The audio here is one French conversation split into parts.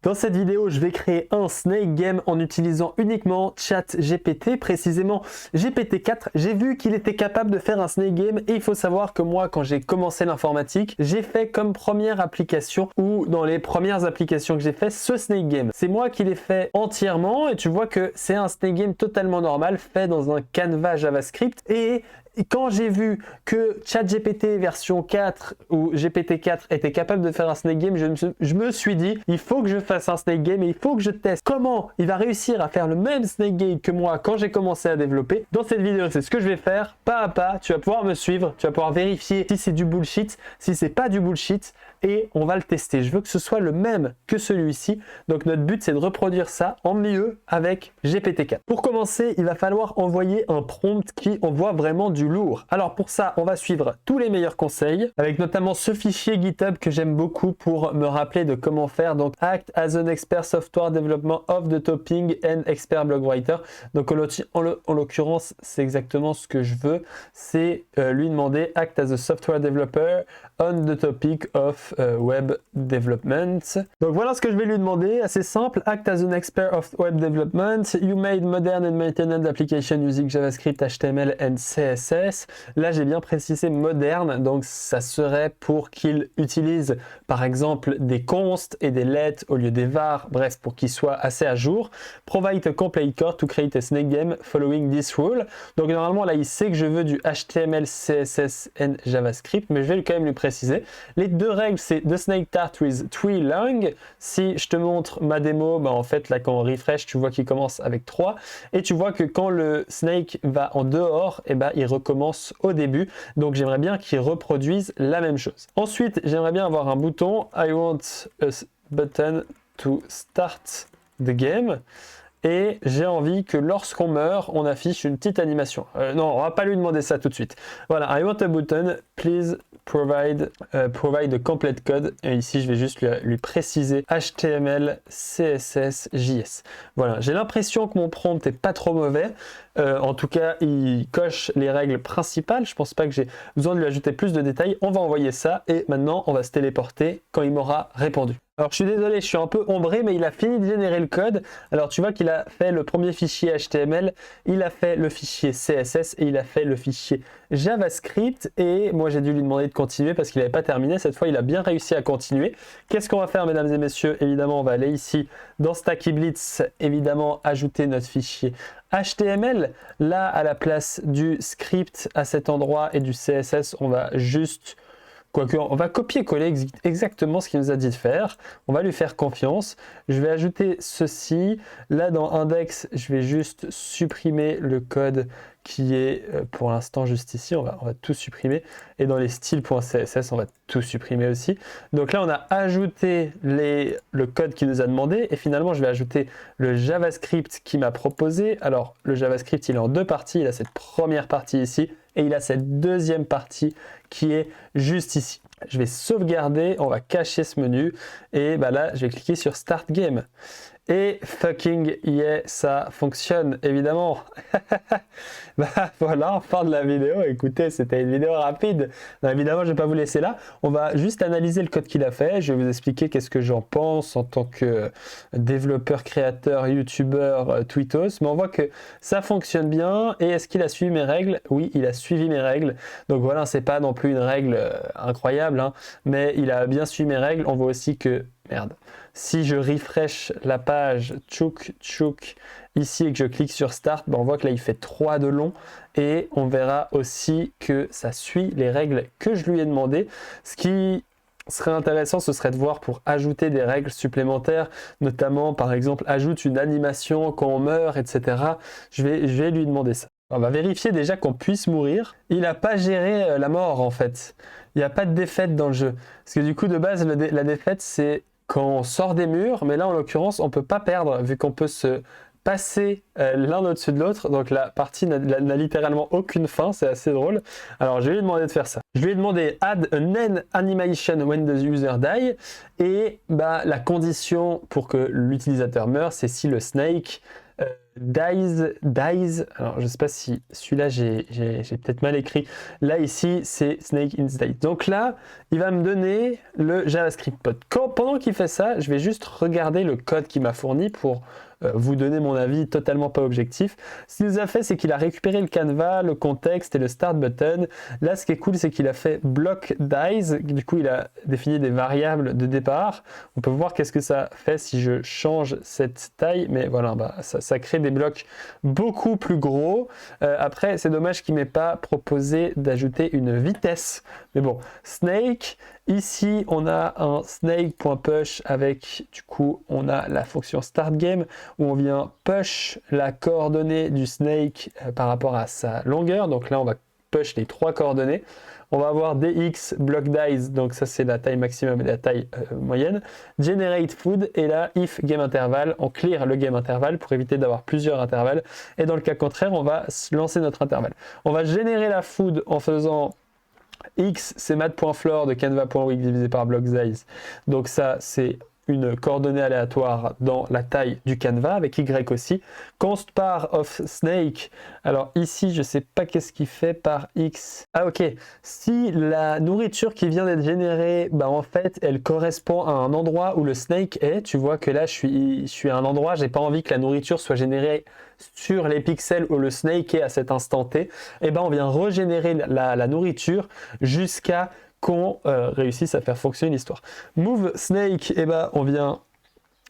Dans cette vidéo, je vais créer un Snake Game en utilisant uniquement ChatGPT, précisément GPT-4. J'ai vu qu'il était capable de faire un Snake Game et il faut savoir que moi, quand j'ai commencé l'informatique, j'ai fait comme première application ou dans les premières applications que j'ai fait, ce Snake Game. C'est moi qui l'ai fait entièrement et tu vois que c'est un Snake Game totalement normal fait dans un canevas JavaScript et quand j'ai vu que ChatGPT version 4 ou GPT-4 était capable de faire un Snake Game, je me suis dit, il faut que je fasse un Snake Game et il faut que je teste comment il va réussir à faire le même Snake Game que moi quand j'ai commencé à développer. Dans cette vidéo, c'est ce que je vais faire, pas à pas. Tu vas pouvoir me suivre, tu vas pouvoir vérifier si c'est du bullshit, si c'est pas du bullshit et on va le tester. Je veux que ce soit le même que celui-ci. Donc notre but, c'est de reproduire ça en mieux avec GPT-4. Pour commencer, il va falloir envoyer un prompt qui envoie vraiment du lourd. Alors pour ça, on va suivre tous les meilleurs conseils, avec notamment ce fichier GitHub que j'aime beaucoup pour me rappeler de comment faire. Donc Act as an expert software development of the topic and expert blog writer. Donc en l'occurrence, c'est exactement ce que je veux. C'est lui demander Act as a software developer on the topic of web development. Donc voilà ce que je vais lui demander, assez simple. Act as an expert of web development. You made modern and maintained application using JavaScript, HTML and CSS. Là, j'ai bien précisé moderne, donc ça serait pour qu'il utilise par exemple des consts et des let au lieu des var, bref, pour qu'il soit assez à jour. Provide a complete code to create a snake game following this rule. Donc normalement, là, il sait que je veux du HTML, CSS and JavaScript, mais je vais quand même lui préciser. Les deux règles, c'est the snake start with 3 long. Si je te montre ma démo, bah en fait, là, quand on refresh, tu vois qu'il commence avec 3. Et tu vois que quand le snake va en dehors, et bah, il recommence au début. Donc, j'aimerais bien qu'il reproduise la même chose. Ensuite, j'aimerais bien avoir un bouton. I want a button to start the game. Et j'ai envie que lorsqu'on meurt, on affiche une petite animation. Non, on va pas lui demander ça tout de suite. Voilà, I want a button, please provide a complete code. Et ici, je vais juste lui préciser HTML, CSS, JS. Voilà, j'ai l'impression que mon prompt est pas trop mauvais. En tout cas, il coche les règles principales. Je pense pas que j'ai besoin de lui ajouter plus de détails. On va envoyer ça et maintenant, on va se téléporter quand il m'aura répondu. Alors je suis désolé, je suis un peu ombré, mais il a fini de générer le code. Alors tu vois qu'il a fait le premier fichier HTML, il a fait le fichier CSS et il a fait le fichier JavaScript. Et moi j'ai dû lui demander de continuer parce qu'il n'avait pas terminé. Cette fois, il a bien réussi à continuer. Qu'est-ce qu'on va faire, mesdames et messieurs? Évidemment, on va aller ici dans Stacky Blitz, évidemment, ajouter notre fichier HTML. Là, à la place du script à cet endroit et du CSS, on va juste... Quoique, on va copier-coller exactement ce qu'il nous a dit de faire. On va lui faire confiance. Je vais ajouter ceci. Là, dans index, je vais juste supprimer le code qui est pour l'instant juste ici. On va tout supprimer. Et dans les styles.css, on va tout supprimer aussi. Donc là, on a ajouté le code qu'il nous a demandé. Et finalement, je vais ajouter le JavaScript qu'il m'a proposé. Alors, le JavaScript, il est en deux parties. Il a cette première partie ici. Et il a cette deuxième partie qui est juste ici. Je vais sauvegarder, on va cacher ce menu et bah là je vais cliquer sur Start Game. Et fucking yeah, ça fonctionne évidemment. Bah voilà, fin de la vidéo. Écoutez, c'était une vidéo rapide. Non, évidemment, je ne vais pas vous laisser là. On va juste analyser le code qu'il a fait. Je vais vous expliquer qu'est-ce que j'en pense en tant que développeur, créateur, youtubeur, tweetos. Mais on voit que ça fonctionne bien. Et est-ce qu'il a suivi mes règles? Oui, il a suivi mes règles. Donc voilà, c'est pas non plus une règle incroyable, hein, mais il a bien suivi mes règles. On voit aussi que merde. Si je refresh la page tchouk ici et que je clique sur Start, ben on voit que là il fait 3 de long et on verra aussi que ça suit les règles que je lui ai demandé. Ce qui serait intéressant, ce serait de voir pour ajouter des règles supplémentaires, notamment par exemple ajoute une animation quand on meurt, etc. Je vais lui demander ça. On va vérifier déjà qu'on puisse mourir. Il n'a pas géré la mort en fait. Il n'y a pas de défaite dans le jeu. Parce que du coup de base la défaite c'est quand on sort des murs, mais là en l'occurrence on ne peut pas perdre vu qu'on peut se passer l'un au-dessus de l'autre, donc la partie n'a littéralement aucune fin, c'est assez drôle. Alors je vais lui demander de faire ça. Je lui ai demandé add an end animation when the user die, et bah, la condition pour que l'utilisateur meure, c'est si le snake dies. Alors je sais pas si celui-là j'ai peut-être mal écrit. Là ici c'est snake in dies. Donc là il va me donner le JavaScript pod. Pendant qu'il fait ça, je vais juste regarder le code qu'il m'a fourni pour vous donner mon avis totalement pas objectif. Ce qu'il nous a fait, c'est qu'il a récupéré le canevas, le contexte et le start button. Là, ce qui est cool, c'est qu'il a fait block dies. Du coup, il a défini des variables de départ. On peut voir qu'est-ce que ça fait si je change cette taille. Mais voilà, bah, ça crée des blocs beaucoup plus gros. Après, c'est dommage qu'il ne m'ait pas proposé d'ajouter une vitesse. Mais bon, snake. Ici, on a un snake.push avec, du coup, on a la fonction startGame où on vient push la coordonnée du snake par rapport à sa longueur. Donc là, on va push les 3 coordonnées. On va avoir dx block dies, donc ça c'est la taille maximum et la taille moyenne. Generate food, et là, if game interval, on clear le game interval pour éviter d'avoir plusieurs intervalles. Et dans le cas contraire, on va lancer notre intervalle. On va générer la food en faisant x, c'est mat.floor de canva.week divisé par block size. Donc ça, c'est une coordonnée aléatoire dans la taille du canevas, avec y aussi. Const par of snake. Alors ici, je sais pas qu'est-ce qu'il fait par x. Ah ok, si la nourriture qui vient d'être générée, bah en fait, elle correspond à un endroit où le snake est. Tu vois que là, je suis à un endroit, j'ai pas envie que la nourriture soit générée sur les pixels où le snake est à cet instant T. Et ben on vient régénérer la nourriture jusqu'à qu'on réussisse à faire fonctionner l'histoire. Move snake, et ben on vient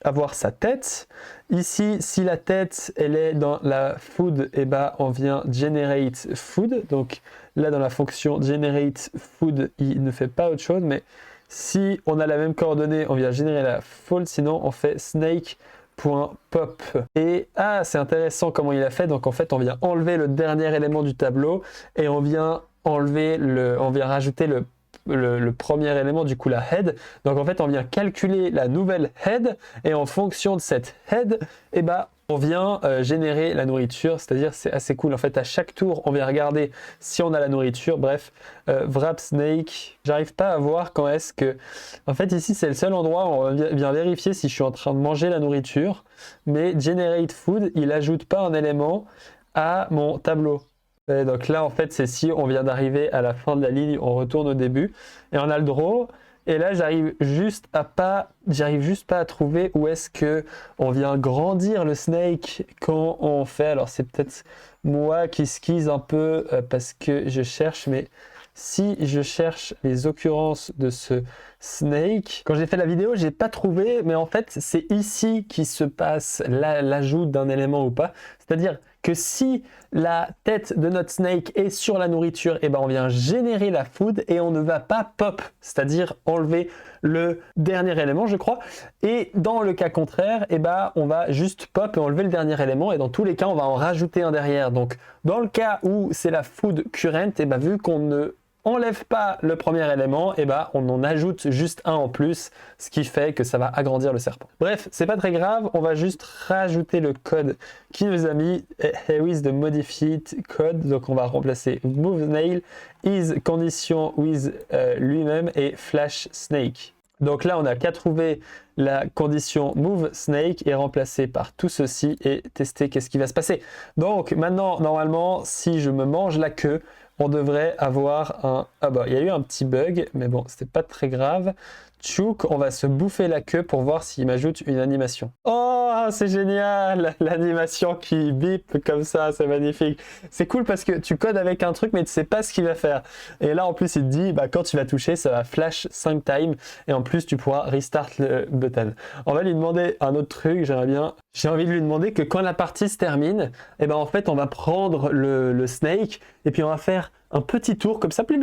avoir sa tête. Ici, si la tête elle est dans la food, et ben on vient generate food. Donc là dans la fonction generate food, il ne fait pas autre chose, mais si on a la même coordonnée, on vient générer la fold, sinon on fait snake.pop. Et c'est intéressant comment il a fait. Donc en fait on vient enlever le dernier élément du tableau et on vient rajouter le premier élément, du coup la head. Donc en fait on vient calculer la nouvelle head et en fonction de cette head, et on vient générer la nourriture. C'est-à-dire c'est assez cool. En fait à chaque tour on vient regarder si on a la nourriture. Bref, wrap snake, j'arrive pas à voir quand est-ce que... En fait ici c'est le seul endroit où on vient vérifier si je suis en train de manger la nourriture. Mais generate food, il ajoute pas un élément à mon tableau. Et donc là, en fait, c'est si on vient d'arriver à la fin de la ligne, on retourne au début et on a le draw. Et là, j'arrive juste pas à trouver où est-ce que on vient grandir le snake quand on fait. Alors, c'est peut-être moi qui skise un peu parce que je cherche, mais si je cherche les occurrences de ce snake, quand j'ai fait la vidéo, j'ai pas trouvé, mais en fait, c'est ici qui se passe l'ajout d'un élément ou pas. C'est-à-dire que si la tête de notre snake est sur la nourriture, et on vient générer la food et on ne va pas pop, c'est-à-dire enlever le dernier élément, je crois. Et dans le cas contraire, on va juste pop et enlever le dernier élément, et dans tous les cas, on va en rajouter un derrière. Donc, dans le cas où c'est la food current, vu qu'on ne enlève pas le premier élément, on en ajoute juste un en plus, ce qui fait que ça va agrandir le serpent. Bref, c'est pas très grave, on va juste rajouter le code qui nous a mis with the modified code. Donc on va remplacer move nail is condition with lui-même et flash snake. Donc là on n'a qu'à trouver la condition move snake et remplacer par tout ceci et tester qu'est-ce qui va se passer. Donc maintenant normalement si je me mange la queue, on devrait avoir un... il y a eu un petit bug, mais bon, c'était pas très grave. Tchouk, on va se bouffer la queue pour voir s'il m'ajoute une animation. Oh, c'est génial! L'animation qui bip comme ça, c'est magnifique. C'est cool parce que tu codes avec un truc, mais tu sais pas ce qu'il va faire. Et là, en plus, il te dit, quand tu vas toucher, ça va flash 5 times. Et en plus, tu pourras restart le button. On va lui demander un autre truc, j'ai envie de lui demander que quand la partie se termine, en fait, on va prendre le snake et puis on va faire un petit tour comme ça pour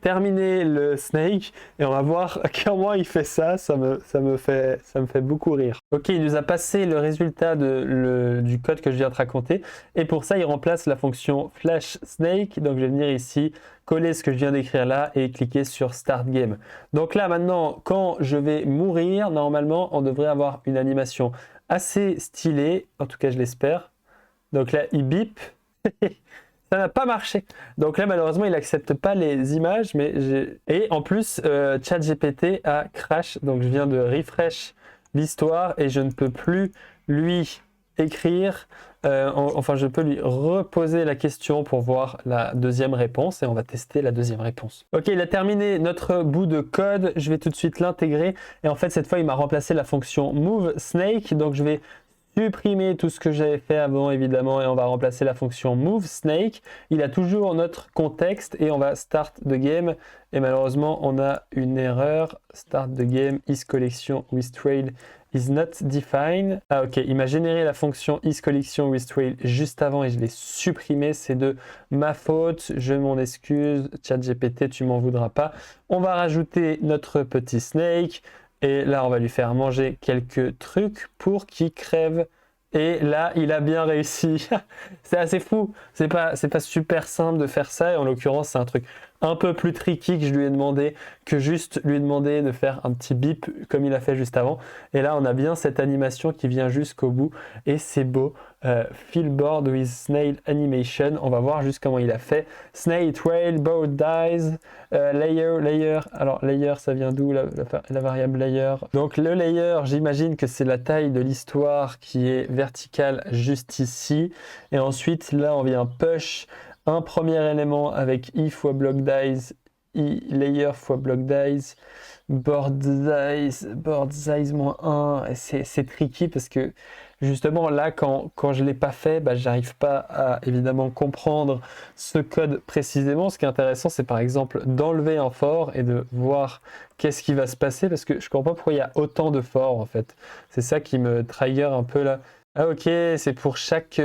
terminer le snake, et on va voir comment il fait ça. Ça me fait beaucoup rire. Ok, il nous a passé le résultat du code que je viens de raconter, et pour ça il remplace la fonction flash snake. Donc je vais venir ici, coller ce que je viens d'écrire là et cliquer sur Start Game. Donc là maintenant, quand je vais mourir, normalement on devrait avoir une animation assez stylée, en tout cas je l'espère. Donc là il bip. Ça n'a pas marché. Donc là, malheureusement, il n'accepte pas les images. Et en plus, ChatGPT a crash. Donc je viens de refresh l'histoire et je ne peux plus lui écrire, enfin je peux lui reposer la question pour voir la deuxième réponse et on va tester la deuxième réponse. Ok, il a terminé notre bout de code, je vais tout de suite l'intégrer et en fait cette fois il m'a remplacé la fonction move snake, donc je vais supprimer tout ce que j'avais fait avant évidemment et on va remplacer la fonction move snake. Il a toujours notre contexte et on va start the game et malheureusement on a une erreur. Start the game is collection with trail is not defined. Ah ok, il m'a généré la fonction is collection with trail juste avant et je l'ai supprimé, c'est de ma faute, je m'en excuse, ChatGPT tu m'en voudras pas. On va rajouter notre petit snake. Et là, on va lui faire manger quelques trucs pour qu'il crève. Et là, il a bien réussi. C'est assez fou. C'est pas super simple de faire ça. Et en l'occurrence, c'est un truc un peu plus tricky que je lui ai demandé que juste lui demander de faire un petit bip comme il a fait juste avant. Et là, on a bien cette animation qui vient jusqu'au bout. Et c'est beau. Fill board with snail animation. On va voir juste comment il a fait. Snail, trail, board dies, layer. Alors, layer, ça vient d'où la variable layer? Donc, le layer, j'imagine que c'est la taille de l'histoire qui est verticale juste ici. Et ensuite, là, on vient push un premier élément avec i fois block dies, i layer fois block dies, board size moins 1. C'est tricky parce que justement là quand je l'ai pas fait, j'arrive pas à évidemment comprendre ce code précisément. Ce qui est intéressant, c'est par exemple d'enlever un for et de voir qu'est-ce qui va se passer parce que je comprends pas pourquoi il y a autant de for en fait. C'est ça qui me trigger un peu là. Ah ok, c'est pour chaque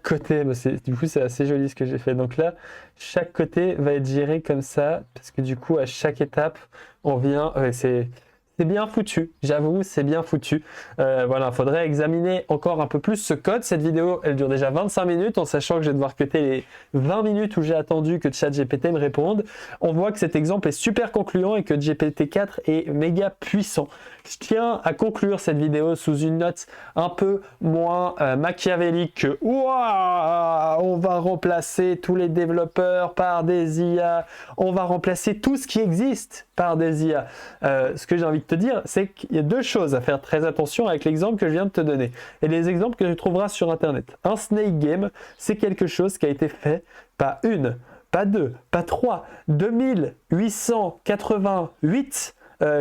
côté, du coup c'est assez joli ce que j'ai fait. Donc là, chaque côté va être géré comme ça, parce que du coup à chaque étape, on vient, c'est bien foutu, j'avoue, c'est bien foutu. Voilà, il faudrait examiner encore un peu plus ce code. Cette vidéo, elle dure déjà 25 minutes, en sachant que je vais devoir cutter les 20 minutes où j'ai attendu que ChatGPT me réponde. On voit que cet exemple est super concluant et que GPT-4 est méga puissant. Je tiens à conclure cette vidéo sous une note un peu moins machiavélique que « Ouah, on va remplacer tous les développeurs par des IA, on va remplacer tout ce qui existe par des IA ». Ce que j'ai envie de te dire, c'est qu'il y a deux choses à faire très attention avec l'exemple que je viens de te donner et les exemples que tu trouveras sur Internet. Un snake game, c'est quelque chose qui a été fait pas une, pas deux, pas trois, 2888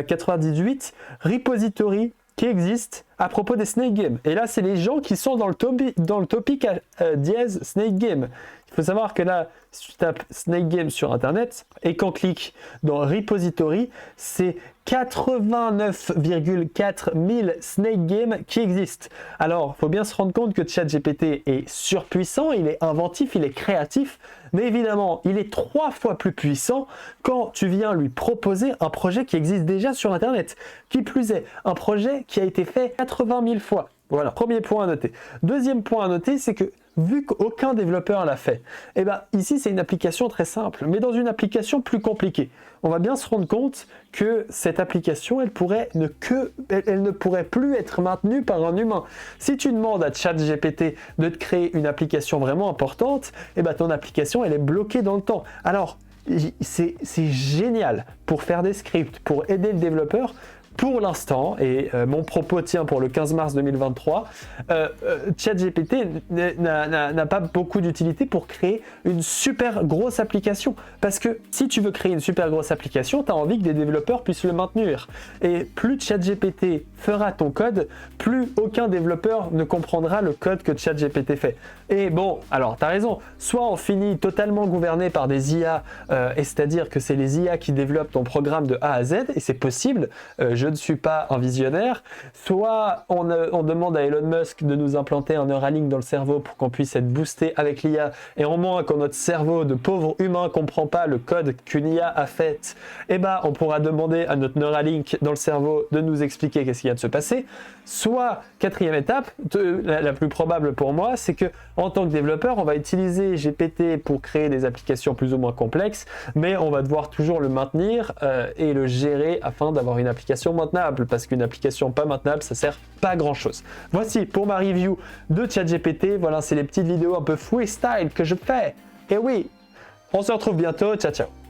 98 repositories qui existent à propos des snake games. Et là, c'est les gens qui sont dans le topic dièse snake game. Il faut savoir que là, si tu tapes snake game sur Internet et qu'on clique dans repository, c'est 89,4 000 snake games qui existent. Alors, il faut bien se rendre compte que ChatGPT est surpuissant, il est inventif, il est créatif, mais évidemment, il est 3 fois plus puissant quand tu viens lui proposer un projet qui existe déjà sur Internet. Qui plus est, un projet qui a été fait 80 000 fois. Voilà, premier point à noter. Deuxième point à noter, c'est que vu qu'aucun développeur l'a fait, et ici c'est une application très simple, mais dans une application plus compliquée. On va bien se rendre compte que cette application, elle ne pourrait plus être maintenue par un humain. Si tu demandes à ChatGPT de te créer une application vraiment importante, ton application elle est bloquée dans le temps. Alors, c'est génial pour faire des scripts, pour aider le développeur. Pour l'instant, et mon propos tient pour le 15 mars 2023, ChatGPT n'a pas beaucoup d'utilité pour créer une super grosse application. Parce que si tu veux créer une super grosse application, tu as envie que des développeurs puissent le maintenir. Et plus ChatGPT fera ton code, plus aucun développeur ne comprendra le code que ChatGPT fait. Et bon, alors tu as raison, soit on finit totalement gouverné par des IA, et c'est-à-dire que c'est les IA qui développent ton programme de A à Z, et c'est possible, je ne suis pas un visionnaire, soit on demande à Elon Musk de nous implanter un Neuralink dans le cerveau pour qu'on puisse être boosté avec l'IA, et en moins quand notre cerveau de pauvre humain ne comprend pas le code qu'une IA a fait, on pourra demander à notre Neuralink dans le cerveau de nous expliquer qu'est-ce qui vient de se passer. Soit, quatrième étape, la plus probable pour moi, c'est que en tant que développeur, on va utiliser GPT pour créer des applications plus ou moins complexes, mais on va devoir toujours le maintenir et le gérer afin d'avoir une application maintenable, parce qu'une application pas maintenable, ça sert pas à grand chose. Voici pour ma review de ChatGPT. Voilà, c'est les petites vidéos un peu freestyle que je fais. Et oui, on se retrouve bientôt. Ciao, ciao.